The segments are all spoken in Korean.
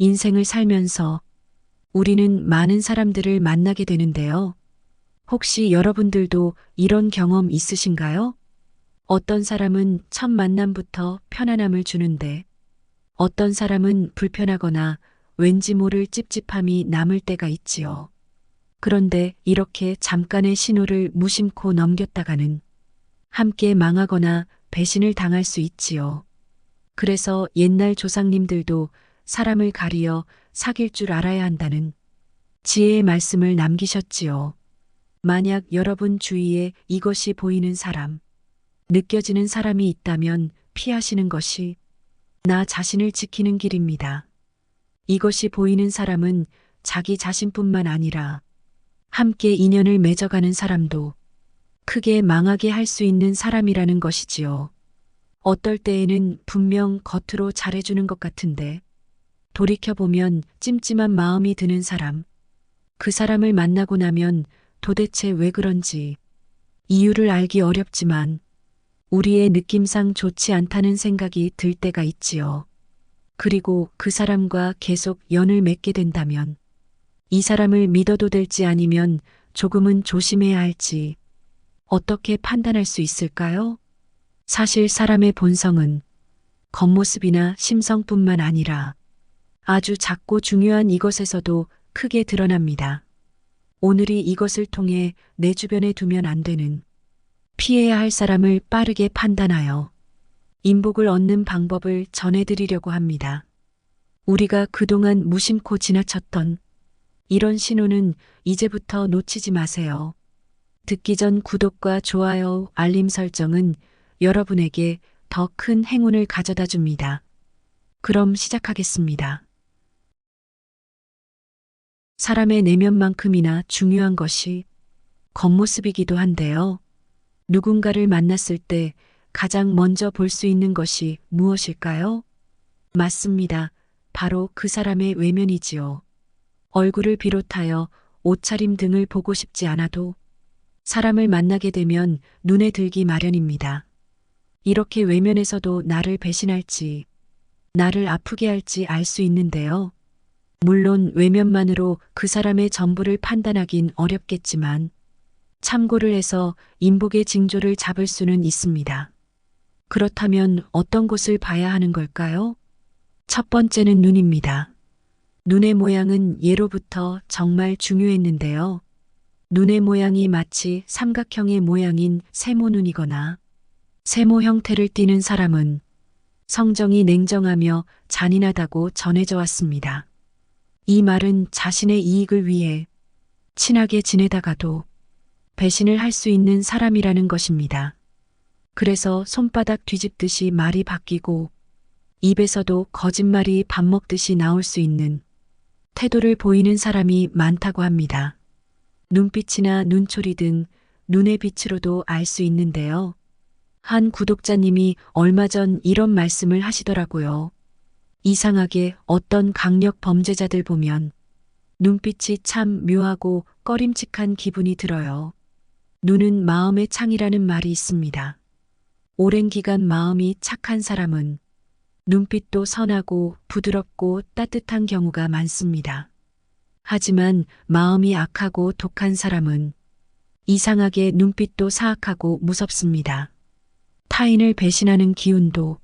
인생을 살면서 우리는 많은 사람들을 만나게 되는데요. 혹시 여러분들도 이런 경험 있으신가요? 어떤 사람은 첫 만남부터 편안함을 주는데 어떤 사람은 불편하거나 왠지 모를 찝찝함이 남을 때가 있지요. 그런데 이렇게 잠깐의 신호를 무심코 넘겼다가는 함께 망하거나 배신을 당할 수 있지요. 그래서 옛날 조상님들도 사람을 가리어 사귈 줄 알아야 한다는 지혜의 말씀을 남기셨지요. 만약 여러분 주위에 이것이 보이는 사람, 느껴지는 사람이 있다면 피하시는 것이 나 자신을 지키는 길입니다. 이것이 보이는 사람은 자기 자신뿐만 아니라 함께 인연을 맺어가는 사람도 크게 망하게 할 수 있는 사람이라는 것이지요. 어떨 때에는 분명 겉으로 잘해주는 것 같은데 돌이켜보면 찜찜한 마음이 드는 사람, 그 사람을 만나고 나면 도대체 왜 그런지 이유를 알기 어렵지만 우리의 느낌상 좋지 않다는 생각이 들 때가 있지요. 그리고 그 사람과 계속 연을 맺게 된다면 이 사람을 믿어도 될지 아니면 조금은 조심해야 할지 어떻게 판단할 수 있을까요? 사실 사람의 본성은 겉모습이나 심성뿐만 아니라 아주 작고 중요한 이것에서도 크게 드러납니다. 오늘이 이것을 통해 내 주변에 두면 안 되는 피해야 할 사람을 빠르게 판단하여 인복을 얻는 방법을 전해드리려고 합니다. 우리가 그동안 무심코 지나쳤던 이런 신호는 이제부터 놓치지 마세요. 듣기 전 구독과 좋아요, 알림 설정은 여러분에게 더 큰 행운을 가져다 줍니다. 그럼 시작하겠습니다. 사람의 내면만큼이나 중요한 것이 겉모습이기도 한데요. 누군가를 만났을 때 가장 먼저 볼 수 있는 것이 무엇일까요? 맞습니다. 바로 그 사람의 외면이지요. 얼굴을 비롯하여 옷차림 등을 보고 싶지 않아도 사람을 만나게 되면 눈에 들기 마련입니다. 이렇게 외면에서도 나를 배신할지, 나를 아프게 할지 알 수 있는데요. 물론 외면만으로 그 사람의 전부를 판단하긴 어렵겠지만 참고를 해서 인복의 징조를 잡을 수는 있습니다. 그렇다면 어떤 곳을 봐야 하는 걸까요? 첫 번째는 눈입니다. 눈의 모양은 예로부터 정말 중요했는데요. 눈의 모양이 마치 삼각형의 모양인 세모눈이거나 세모 형태를 띠는 사람은 성정이 냉정하며 잔인하다고 전해져 왔습니다. 이 말은 자신의 이익을 위해 친하게 지내다가도 배신을 할 수 있는 사람이라는 것입니다. 그래서 손바닥 뒤집듯이 말이 바뀌고 입에서도 거짓말이 밥 먹듯이 나올 수 있는 태도를 보이는 사람이 많다고 합니다. 눈빛이나 눈초리 등 눈의 빛으로도 알 수 있는데요. 한 구독자님이 얼마 전 이런 말씀을 하시더라고요. 이상하게 어떤 강력 범죄자들 보면 눈빛이 참 묘하고 꺼림칙한 기분이 들어요. 눈은 마음의 창이라는 말이 있습니다. 오랜 기간 마음이 착한 사람은 눈빛도 선하고 부드럽고 따뜻한 경우가 많습니다. 하지만 마음이 악하고 독한 사람은 이상하게 눈빛도 사악하고 무섭습니다. 타인을 배신하는 기운도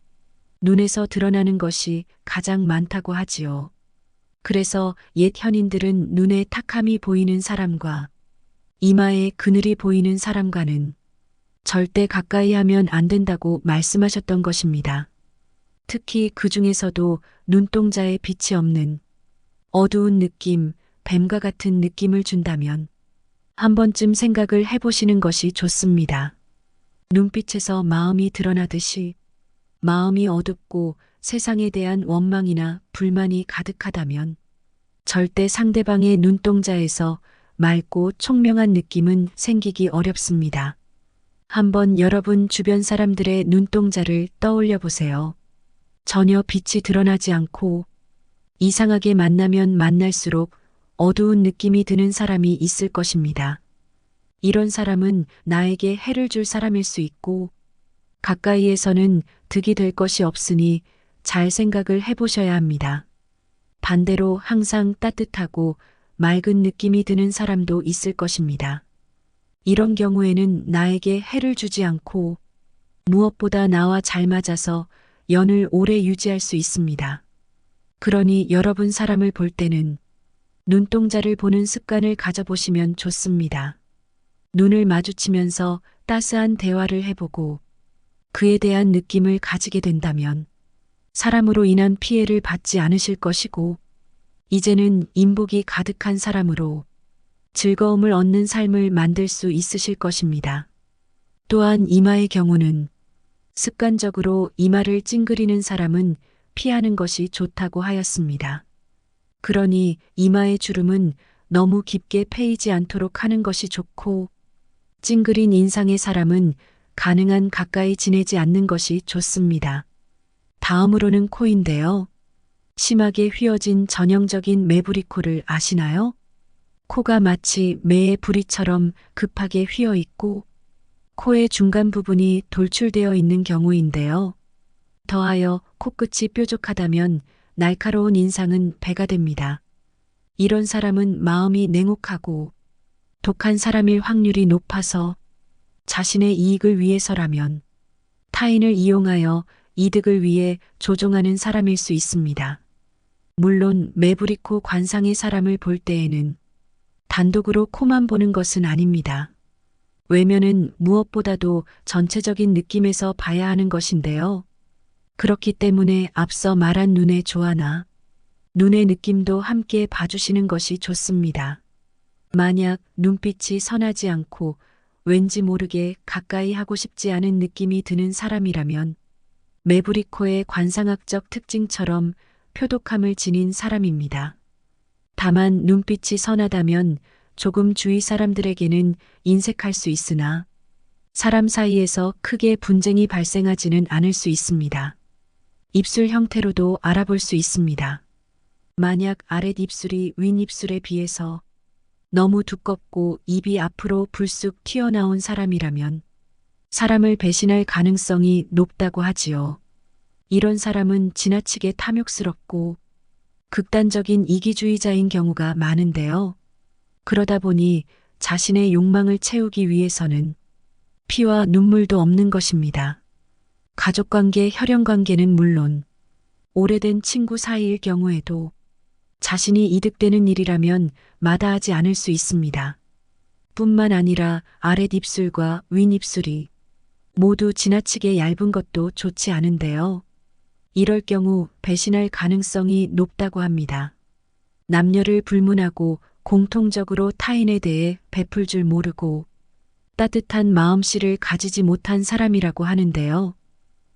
눈에서 드러나는 것이 가장 많다고 하지요. 그래서 옛 현인들은 눈에 탁함이 보이는 사람과 이마에 그늘이 보이는 사람과는 절대 가까이 하면 안 된다고 말씀하셨던 것입니다. 특히 그 중에서도 눈동자에 빛이 없는 어두운 느낌, 뱀과 같은 느낌을 준다면 한 번쯤 생각을 해보시는 것이 좋습니다. 눈빛에서 마음이 드러나듯이 마음이 어둡고 세상에 대한 원망이나 불만이 가득하다면 절대 상대방의 눈동자에서 맑고 총명한 느낌은 생기기 어렵습니다. 한번 여러분 주변 사람들의 눈동자를 떠올려 보세요. 전혀 빛이 드러나지 않고 이상하게 만나면 만날수록 어두운 느낌이 드는 사람이 있을 것입니다. 이런 사람은 나에게 해를 줄 사람일 수 있고 가까이에서는 득이 될 것이 없으니 잘 생각을 해보셔야 합니다. 반대로 항상 따뜻하고 맑은 느낌이 드는 사람도 있을 것입니다. 이런 경우에는 나에게 해를 주지 않고 무엇보다 나와 잘 맞아서 연을 오래 유지할 수 있습니다. 그러니 여러분 사람을 볼 때는 눈동자를 보는 습관을 가져보시면 좋습니다. 눈을 마주치면서 따스한 대화를 해보고 그에 대한 느낌을 가지게 된다면 사람으로 인한 피해를 받지 않으실 것이고 이제는 인복이 가득한 사람으로 즐거움을 얻는 삶을 만들 수 있으실 것입니다. 또한 이마의 경우는 습관적으로 이마를 찡그리는 사람은 피하는 것이 좋다고 하였습니다. 그러니 이마의 주름은 너무 깊게 패이지 않도록 하는 것이 좋고 찡그린 인상의 사람은 가능한 가까이 지내지 않는 것이 좋습니다. 다음으로는 코인데요. 심하게 휘어진 전형적인 매부리 코를 아시나요? 코가 마치 매의 부리처럼 급하게 휘어 있고 코의 중간 부분이 돌출되어 있는 경우인데요. 더하여 코끝이 뾰족하다면 날카로운 인상은 배가 됩니다. 이런 사람은 마음이 냉혹하고 독한 사람일 확률이 높아서 자신의 이익을 위해서라면 타인을 이용하여 이득을 위해 조종하는 사람일 수 있습니다. 물론 매부리코 관상의 사람을 볼 때에는 단독으로 코만 보는 것은 아닙니다. 외면은 무엇보다도 전체적인 느낌에서 봐야 하는 것인데요. 그렇기 때문에 앞서 말한 눈의 조화나 눈의 느낌도 함께 봐주시는 것이 좋습니다. 만약 눈빛이 선하지 않고 왠지 모르게 가까이 하고 싶지 않은 느낌이 드는 사람이라면 매부리코의 관상학적 특징처럼 표독함을 지닌 사람입니다. 다만 눈빛이 선하다면 조금 주위 사람들에게는 인색할 수 있으나 사람 사이에서 크게 분쟁이 발생하지는 않을 수 있습니다. 입술 형태로도 알아볼 수 있습니다. 만약 아랫입술이 윗입술에 비해서 너무 두껍고 입이 앞으로 불쑥 튀어나온 사람이라면 사람을 배신할 가능성이 높다고 하지요. 이런 사람은 지나치게 탐욕스럽고 극단적인 이기주의자인 경우가 많은데요. 그러다 보니 자신의 욕망을 채우기 위해서는 피와 눈물도 없는 것입니다. 가족관계, 혈연관계는 물론 오래된 친구 사이일 경우에도 자신이 이득되는 일이라면 마다하지 않을 수 있습니다. 뿐만 아니라 아랫입술과 윗입술이 모두 지나치게 얇은 것도 좋지 않은데요. 이럴 경우 배신할 가능성이 높다고 합니다. 남녀를 불문하고 공통적으로 타인에 대해 베풀 줄 모르고 따뜻한 마음씨를 가지지 못한 사람이라고 하는데요.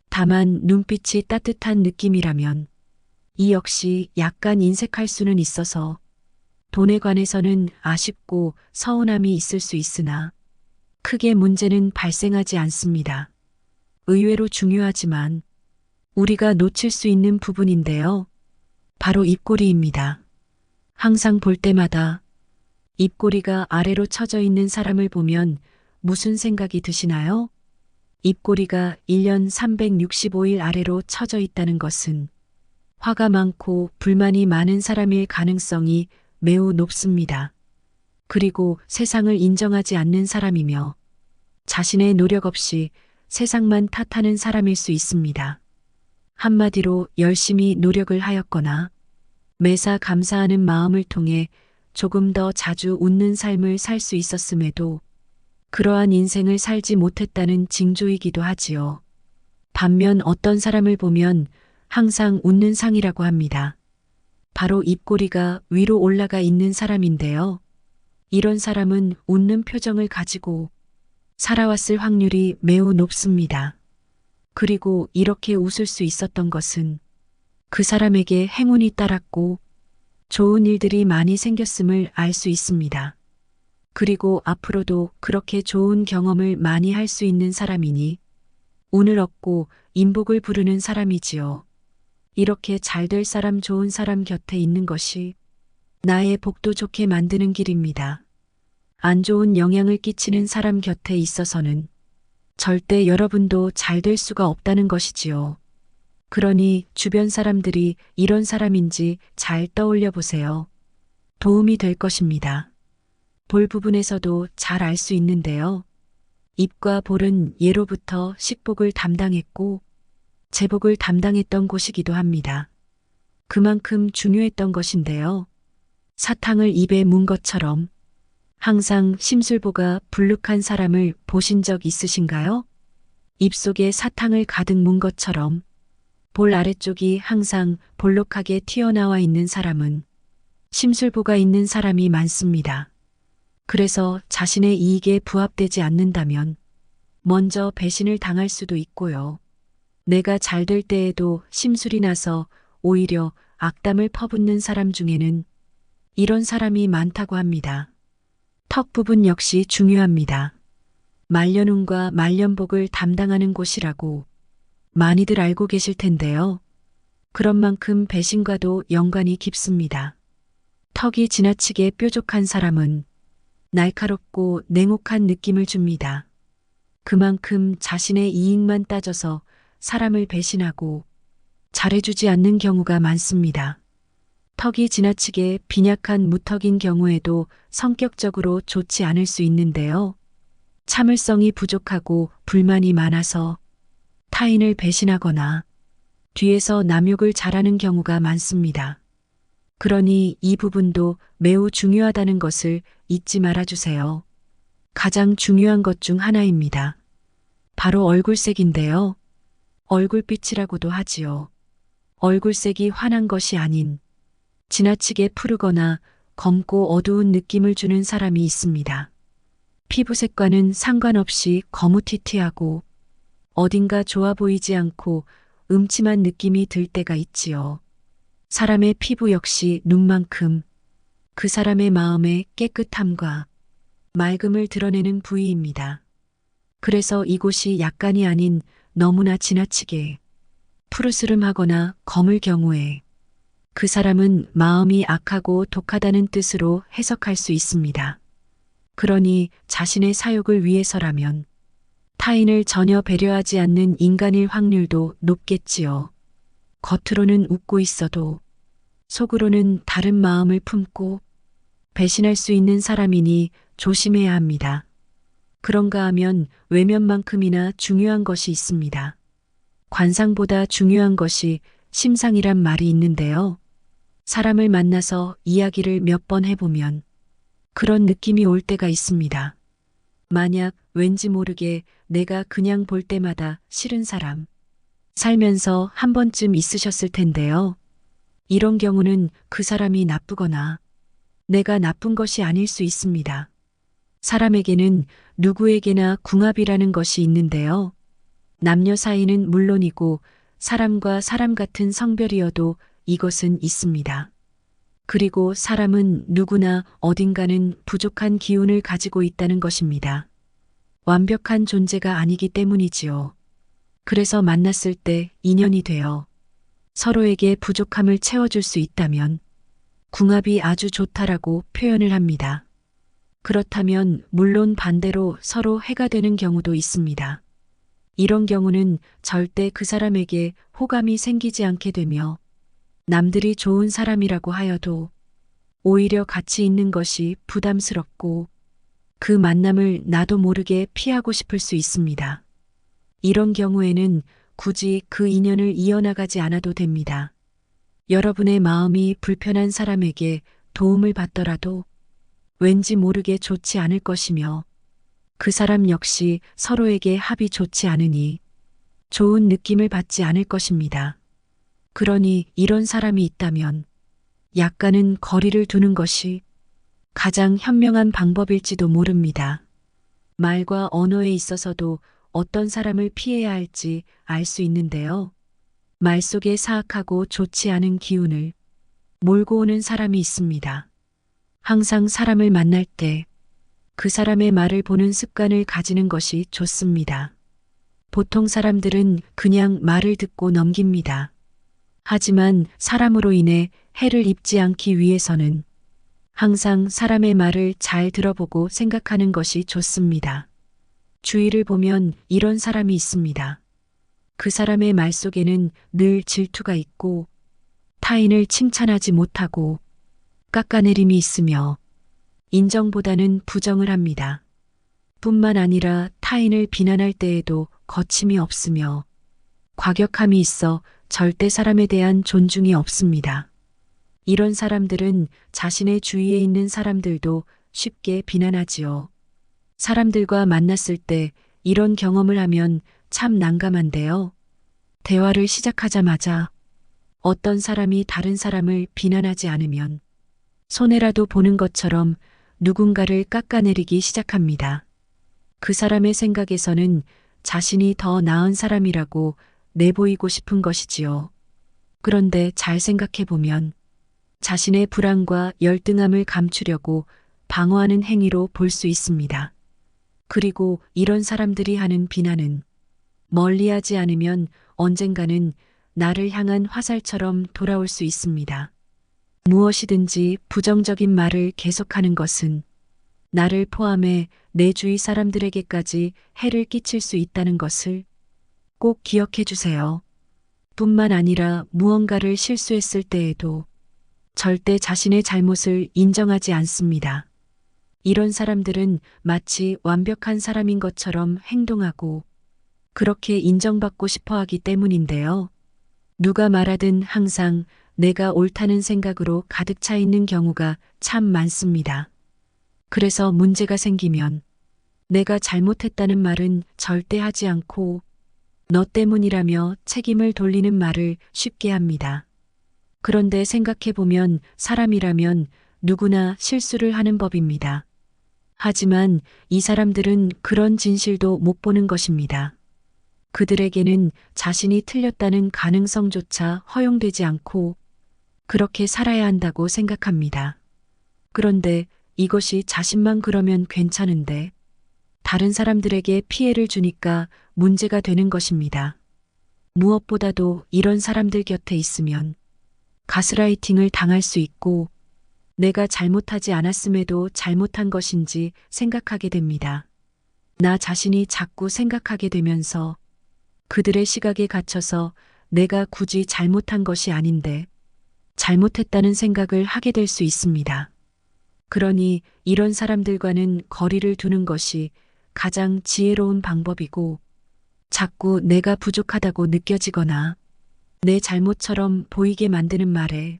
다만 눈빛이 따뜻한 느낌이라면 이 역시 약간 인색할 수는 있어서 돈에 관해서는 아쉽고 서운함이 있을 수 있으나 크게 문제는 발생하지 않습니다. 의외로 중요하지만 우리가 놓칠 수 있는 부분인데요. 바로 입꼬리입니다. 항상 볼 때마다 입꼬리가 아래로 처져 있는 사람을 보면 무슨 생각이 드시나요? 입꼬리가 1년 365일 아래로 처져 있다는 것은 화가 많고 불만이 많은 사람일 가능성이 매우 높습니다. 그리고 세상을 인정하지 않는 사람이며 자신의 노력 없이 세상만 탓하는 사람일 수 있습니다. 한마디로 열심히 노력을 하였거나 매사 감사하는 마음을 통해 조금 더 자주 웃는 삶을 살 수 있었음에도 그러한 인생을 살지 못했다는 징조이기도 하지요. 반면 어떤 사람을 보면 항상 웃는 상이라고 합니다. 바로 입꼬리가 위로 올라가 있는 사람인데요. 이런 사람은 웃는 표정을 가지고 살아왔을 확률이 매우 높습니다. 그리고 이렇게 웃을 수 있었던 것은 그 사람에게 행운이 따랐고 좋은 일들이 많이 생겼음을 알 수 있습니다. 그리고 앞으로도 그렇게 좋은 경험을 많이 할 수 있는 사람이니 운을 얻고 인복을 부르는 사람이지요. 이렇게 잘 될 사람, 좋은 사람 곁에 있는 것이 나의 복도 좋게 만드는 길입니다. 안 좋은 영향을 끼치는 사람 곁에 있어서는 절대 여러분도 잘 될 수가 없다는 것이지요. 그러니 주변 사람들이 이런 사람인지 잘 떠올려 보세요. 도움이 될 것입니다. 볼 부분에서도 잘 알 수 있는데요. 입과 볼은 예로부터 식복을 담당했고 제복을 담당했던 곳이기도 합니다. 그만큼 중요했던 것인데요. 사탕을 입에 문 것처럼 항상 심술보가 불룩한 사람을 보신 적 있으신가요? 입속에 사탕을 가득 문 것처럼 볼 아래쪽이 항상 볼록하게 튀어나와 있는 사람은 심술보가 있는 사람이 많습니다. 그래서 자신의 이익에 부합되지 않는다면 먼저 배신을 당할 수도 있고요. 내가 잘 될 때에도 심술이 나서 오히려 악담을 퍼붓는 사람 중에는 이런 사람이 많다고 합니다. 턱 부분 역시 중요합니다. 말년운과 말년복을 담당하는 곳이라고 많이들 알고 계실 텐데요. 그런 만큼 배신과도 연관이 깊습니다. 턱이 지나치게 뾰족한 사람은 날카롭고 냉혹한 느낌을 줍니다. 그만큼 자신의 이익만 따져서 사람을 배신하고 잘해주지 않는 경우가 많습니다. 턱이 지나치게 빈약한 무턱인 경우에도 성격적으로 좋지 않을 수 있는데요. 참을성이 부족하고 불만이 많아서 타인을 배신하거나 뒤에서 남욕을 잘하는 경우가 많습니다. 그러니 이 부분도 매우 중요하다는 것을 잊지 말아주세요. 가장 중요한 것 중 하나입니다. 바로 얼굴색인데요. 얼굴빛이라고도 하지요. 얼굴색이 환한 것이 아닌 지나치게 푸르거나 검고 어두운 느낌을 주는 사람이 있습니다. 피부색과는 상관없이 거무튀튀하고 어딘가 좋아 보이지 않고 음침한 느낌이 들 때가 있지요. 사람의 피부 역시 눈만큼 그 사람의 마음의 깨끗함과 맑음을 드러내는 부위입니다. 그래서 이곳이 약간이 아닌 너무나 지나치게 푸르스름하거나 검을 경우에 그 사람은 마음이 악하고 독하다는 뜻으로 해석할 수 있습니다. 그러니 자신의 사욕을 위해서라면 타인을 전혀 배려하지 않는 인간일 확률도 높겠지요. 겉으로는 웃고 있어도 속으로는 다른 마음을 품고 배신할 수 있는 사람이니 조심해야 합니다. 그런가 하면 외면만큼이나 중요한 것이 있습니다. 관상보다 중요한 것이 심상이란 말이 있는데요. 사람을 만나서 이야기를 몇 번 해보면 그런 느낌이 올 때가 있습니다. 만약 왠지 모르게 내가 그냥 볼 때마다 싫은 사람, 살면서 한 번쯤 있으셨을 텐데요. 이런 경우는 그 사람이 나쁘거나 내가 나쁜 것이 아닐 수 있습니다. 사람에게는 누구에게나 궁합이라는 것이 있는데요. 남녀 사이는 물론이고 사람과 사람 같은 성별이어도 이것은 있습니다. 그리고 사람은 누구나 어딘가는 부족한 기운을 가지고 있다는 것입니다. 완벽한 존재가 아니기 때문이지요. 그래서 만났을 때 인연이 되어 서로에게 부족함을 채워줄 수 있다면 궁합이 아주 좋다라고 표현을 합니다. 그렇다면 물론 반대로 서로 해가 되는 경우도 있습니다. 이런 경우는 절대 그 사람에게 호감이 생기지 않게 되며 남들이 좋은 사람이라고 하여도 오히려 같이 있는 것이 부담스럽고 그 만남을 나도 모르게 피하고 싶을 수 있습니다. 이런 경우에는 굳이 그 인연을 이어나가지 않아도 됩니다. 여러분의 마음이 불편한 사람에게 도움을 받더라도 왠지 모르게 좋지 않을 것이며 그 사람 역시 서로에게 합이 좋지 않으니 좋은 느낌을 받지 않을 것입니다. 그러니 이런 사람이 있다면 약간은 거리를 두는 것이 가장 현명한 방법일지도 모릅니다. 말과 언어에 있어서도 어떤 사람을 피해야 할지 알 수 있는데요. 말 속에 사악하고 좋지 않은 기운을 몰고 오는 사람이 있습니다. 항상 사람을 만날 때 그 사람의 말을 보는 습관을 가지는 것이 좋습니다. 보통 사람들은 그냥 말을 듣고 넘깁니다. 하지만 사람으로 인해 해를 입지 않기 위해서는 항상 사람의 말을 잘 들어보고 생각하는 것이 좋습니다. 주위를 보면 이런 사람이 있습니다. 그 사람의 말 속에는 늘 질투가 있고 타인을 칭찬하지 못하고 깎아내림이 있으며 인정보다는 부정을 합니다. 뿐만 아니라 타인을 비난할 때에도 거침이 없으며 과격함이 있어 절대 사람에 대한 존중이 없습니다. 이런 사람들은 자신의 주위에 있는 사람들도 쉽게 비난하지요. 사람들과 만났을 때 이런 경험을 하면 참 난감한데요. 대화를 시작하자마자 어떤 사람이 다른 사람을 비난하지 않으면 손해라도 보는 것처럼 누군가를 깎아내리기 시작합니다. 그 사람의 생각에서는 자신이 더 나은 사람이라고 내보이고 싶은 것이지요. 그런데 잘 생각해 보면 자신의 불안과 열등함을 감추려고 방어하는 행위로 볼 수 있습니다. 그리고 이런 사람들이 하는 비난은 멀리하지 않으면 언젠가는 나를 향한 화살처럼 돌아올 수 있습니다. 무엇이든지 부정적인 말을 계속하는 것은 나를 포함해 내 주위 사람들에게까지 해를 끼칠 수 있다는 것을 꼭 기억해 주세요. 뿐만 아니라 무언가를 실수했을 때에도 절대 자신의 잘못을 인정하지 않습니다. 이런 사람들은 마치 완벽한 사람인 것처럼 행동하고 그렇게 인정받고 싶어 하기 때문인데요. 누가 말하든 항상 내가 옳다는 생각으로 가득 차 있는 경우가 참 많습니다. 그래서 문제가 생기면 내가 잘못했다는 말은 절대 하지 않고 너 때문이라며 책임을 돌리는 말을 쉽게 합니다. 그런데 생각해보면 사람이라면 누구나 실수를 하는 법입니다. 하지만 이 사람들은 그런 진실도 못 보는 것입니다. 그들에게는 자신이 틀렸다는 가능성조차 허용되지 않고 그렇게 살아야 한다고 생각합니다. 그런데 이것이 자신만 그러면 괜찮은데 다른 사람들에게 피해를 주니까 문제가 되는 것입니다. 무엇보다도 이런 사람들 곁에 있으면 가스라이팅을 당할 수 있고 내가 잘못하지 않았음에도 잘못한 것인지 생각하게 됩니다. 나 자신이 자꾸 생각하게 되면서 그들의 시각에 갇혀서 내가 굳이 잘못한 것이 아닌데 잘못했다는 생각을 하게 될 수 있습니다. 그러니 이런 사람들과는 거리를 두는 것이 가장 지혜로운 방법이고 자꾸 내가 부족하다고 느껴지거나 내 잘못처럼 보이게 만드는 말에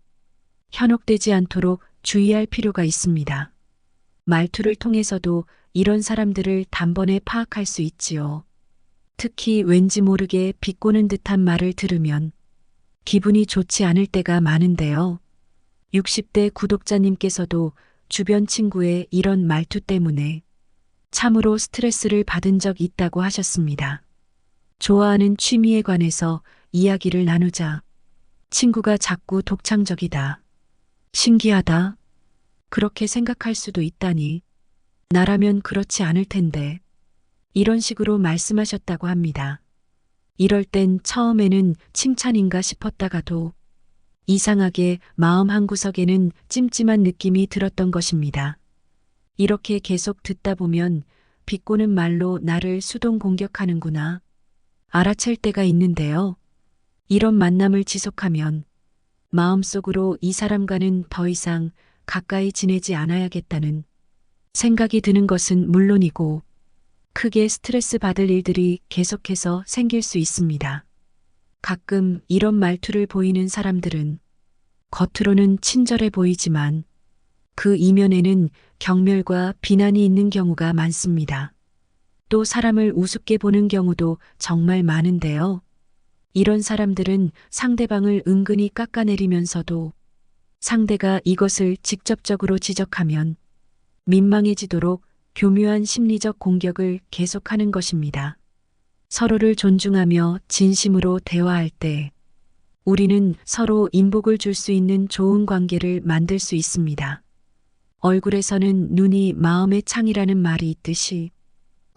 현혹되지 않도록 주의할 필요가 있습니다. 말투를 통해서도 이런 사람들을 단번에 파악할 수 있지요. 특히 왠지 모르게 비꼬는 듯한 말을 들으면 기분이 좋지 않을 때가 많은데요. 60대 구독자님께서도 주변 친구의 이런 말투 때문에 참으로 스트레스를 받은 적 있다고 하셨습니다. 좋아하는 취미에 관해서 이야기를 나누자 친구가 자꾸 독창적이다. 신기하다. 그렇게 생각할 수도 있다니. 나라면 그렇지 않을 텐데. 이런 식으로 말씀하셨다고 합니다. 이럴 땐 처음에는 칭찬인가 싶었다가도 이상하게 마음 한구석에는 찜찜한 느낌이 들었던 것입니다. 이렇게 계속 듣다 보면 비꼬는 말로 나를 수동 공격하는구나. 알아챌 때가 있는데요. 이런 만남을 지속하면 마음속으로 이 사람과는 더 이상 가까이 지내지 않아야겠다는 생각이 드는 것은 물론이고 크게 스트레스 받을 일들이 계속해서 생길 수 있습니다. 가끔 이런 말투를 보이는 사람들은 겉으로는 친절해 보이지만 그 이면에는 경멸과 비난이 있는 경우가 많습니다. 또 사람을 우습게 보는 경우도 정말 많은데요. 이런 사람들은 상대방을 은근히 깎아내리면서도 상대가 이것을 직접적으로 지적하면 민망해지도록 교묘한 심리적 공격을 계속하는 것입니다. 서로를 존중하며 진심으로 대화할 때 우리는 서로 인복을 줄 수 있는 좋은 관계를 만들 수 있습니다. 얼굴에서는 눈이 마음의 창이라는 말이 있듯이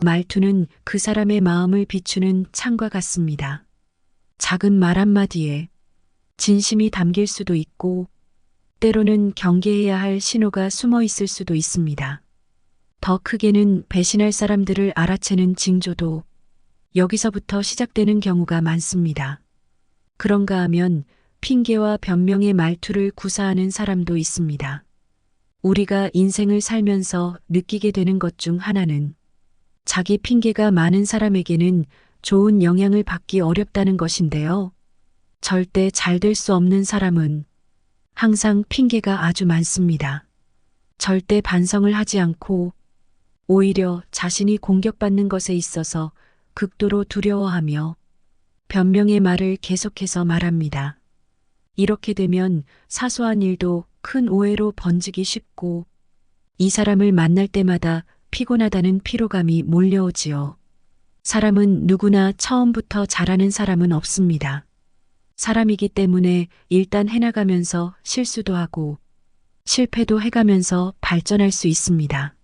말투는 그 사람의 마음을 비추는 창과 같습니다. 작은 말 한마디에 진심이 담길 수도 있고 때로는 경계해야 할 신호가 숨어 있을 수도 있습니다. 더 크게는 배신할 사람들을 알아채는 징조도 여기서부터 시작되는 경우가 많습니다. 그런가 하면 핑계와 변명의 말투를 구사하는 사람도 있습니다. 우리가 인생을 살면서 느끼게 되는 것 중 하나는 자기 핑계가 많은 사람에게는 좋은 영향을 받기 어렵다는 것인데요. 절대 잘 될 수 없는 사람은 항상 핑계가 아주 많습니다. 절대 반성을 하지 않고 오히려 자신이 공격받는 것에 있어서 극도로 두려워하며 변명의 말을 계속해서 말합니다. 이렇게 되면 사소한 일도 큰 오해로 번지기 쉽고 이 사람을 만날 때마다 피곤하다는 피로감이 몰려오지요. 사람은 누구나 처음부터 잘하는 사람은 없습니다. 사람이기 때문에 일단 해나가면서 실수도 하고 실패도 해가면서 발전할 수 있습니다.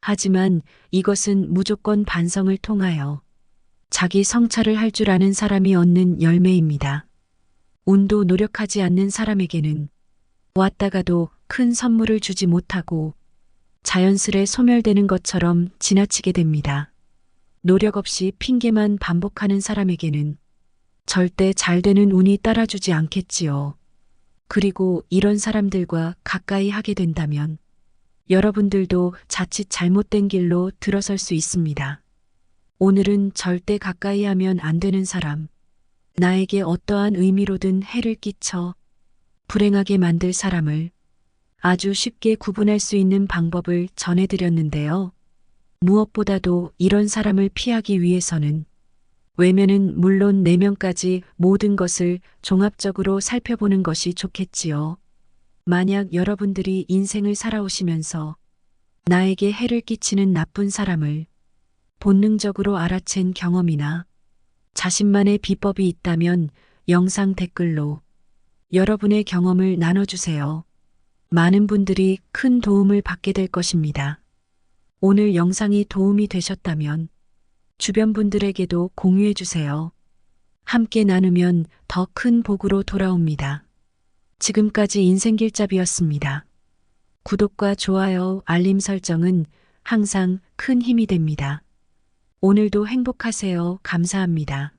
하지만 이것은 무조건 반성을 통하여 자기 성찰을 할 줄 아는 사람이 얻는 열매입니다. 운도 노력하지 않는 사람에게는 왔다가도 큰 선물을 주지 못하고 자연스레 소멸되는 것처럼 지나치게 됩니다. 노력 없이 핑계만 반복하는 사람에게는 절대 잘 되는 운이 따라주지 않겠지요. 그리고 이런 사람들과 가까이 하게 된다면 여러분들도 자칫 잘못된 길로 들어설 수 있습니다. 오늘은 절대 가까이 하면 안 되는 사람, 나에게 어떠한 의미로든 해를 끼쳐 불행하게 만들 사람을 아주 쉽게 구분할 수 있는 방법을 전해드렸는데요. 무엇보다도 이런 사람을 피하기 위해서는 외면은 물론 내면까지 모든 것을 종합적으로 살펴보는 것이 좋겠지요. 만약 여러분들이 인생을 살아오시면서 나에게 해를 끼치는 나쁜 사람을 본능적으로 알아챈 경험이나 자신만의 비법이 있다면 영상 댓글로 여러분의 경험을 나눠주세요. 많은 분들이 큰 도움을 받게 될 것입니다. 오늘 영상이 도움이 되셨다면 주변 분들에게도 공유해 주세요. 함께 나누면 더 큰 복으로 돌아옵니다. 지금까지 인생길잡이였습니다. 구독과 좋아요, 알림 설정은 항상 큰 힘이 됩니다. 오늘도 행복하세요. 감사합니다.